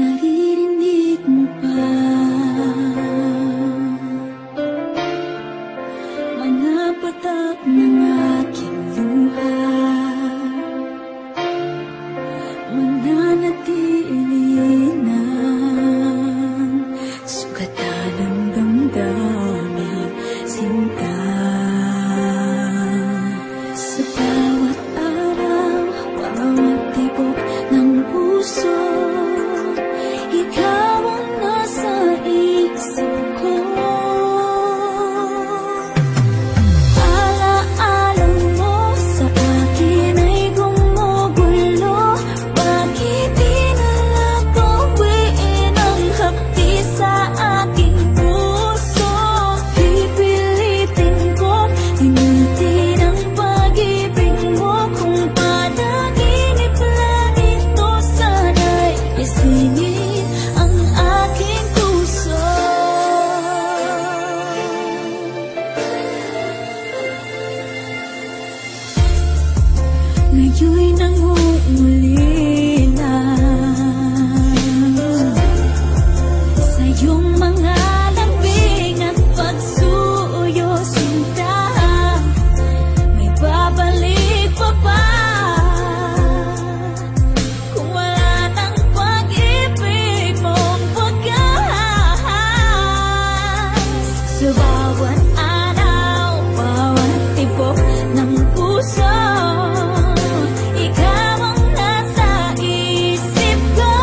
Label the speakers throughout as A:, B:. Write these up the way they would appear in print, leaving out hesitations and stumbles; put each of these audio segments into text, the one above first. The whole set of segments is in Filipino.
A: Naririnig mo ba mga patak ng aking luha? Mananatili ng sugatan ng damdamin, sinta. Sa bawat araw, bawat tibok ng puso, ikaw ang nasa isip ko. Alaala mo sa akin ay gumugulo. Bakit di na lang bawiin ang hapdi sa aking puso? Pipilitin kong limutin ang pag-ibig mo. Kung panaginip lang ito, sana'y isingin ang aking puso. Ngayon'y nangungulila sa iyong mga lambing at pagsuyo, sinta. May babalik pa ba kung wala ng pag-ibig mong wagas? Sa bawat araw, bawat tibok ng puso, ikaw ang nasa isip ko.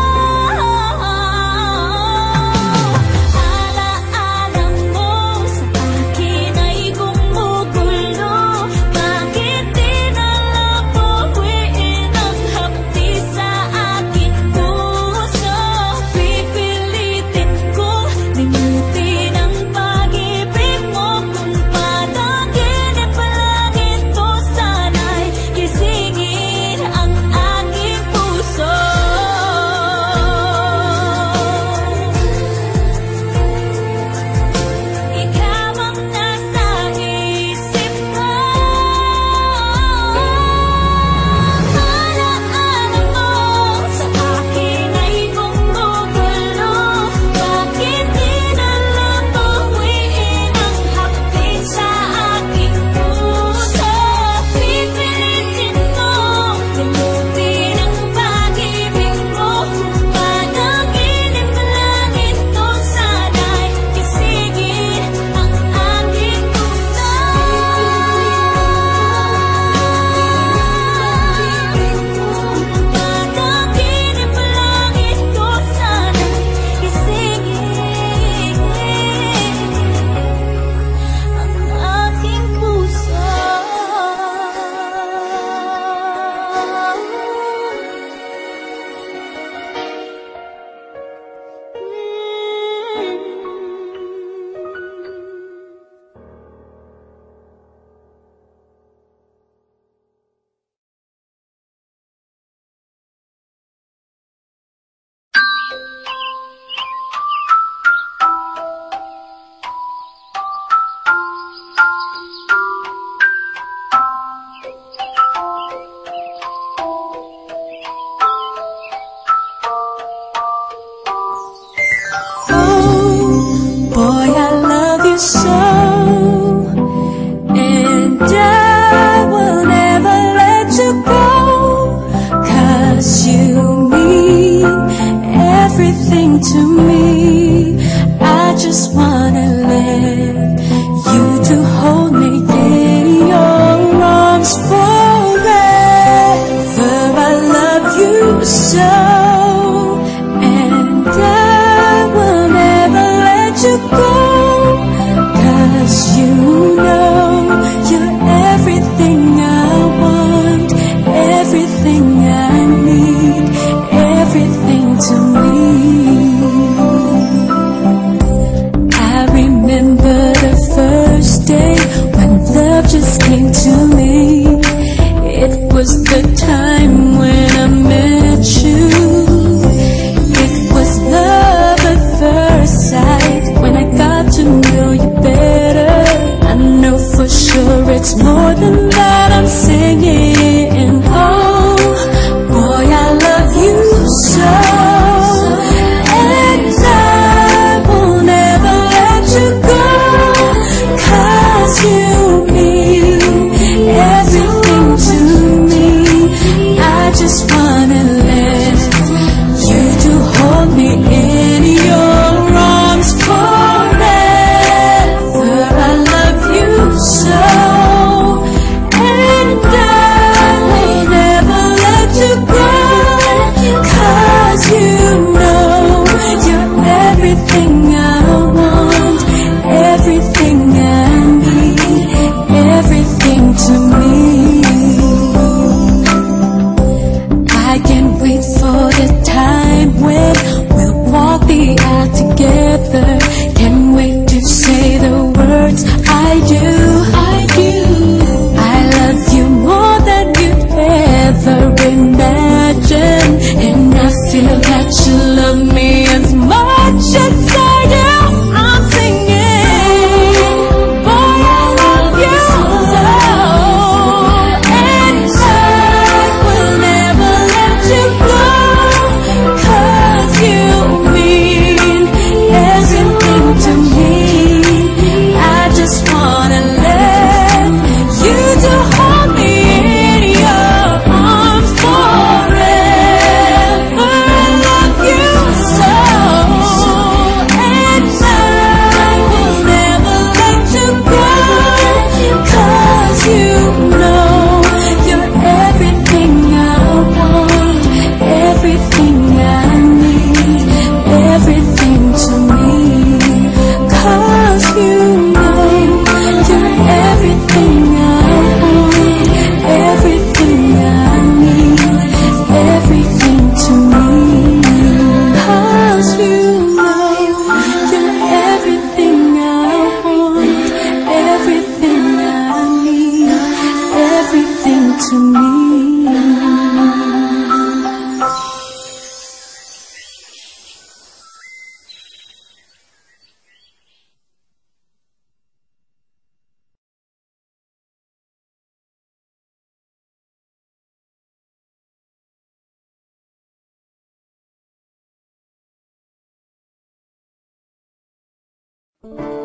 A: Alaala mo sa akin ay gumugulo. Bakit di na lang bawiin ang hapdi sa aking puso? Pipilitin kong limutin ang pag-ibig mo. Kung panaginip lang ito, sana'y gisingin ang aking puso. Ikaw ang nasa isip ko. Alaala mo sa akin ay gumugulo. Bakit di na lang bawiin ang hapdi sa aking puso? Pipilitin kong limutin ang pag-ibig mo. Kung panaginip lang ito, sana'y gisingin ang aking puso. Kung panaginip lang ito, sana'y gisingin ang aking puso. Boy, I love you so, and I will never let you go, 'cause you mean everything to me. I just wanna let you to hold me in your arms forever. I love you so, and I will never let you go, 'cause you know you're everything I want, everything I need, everything to me. I remember the first day when love just came to me. It was the time when I met you. It was love at first sight when I got
B: you.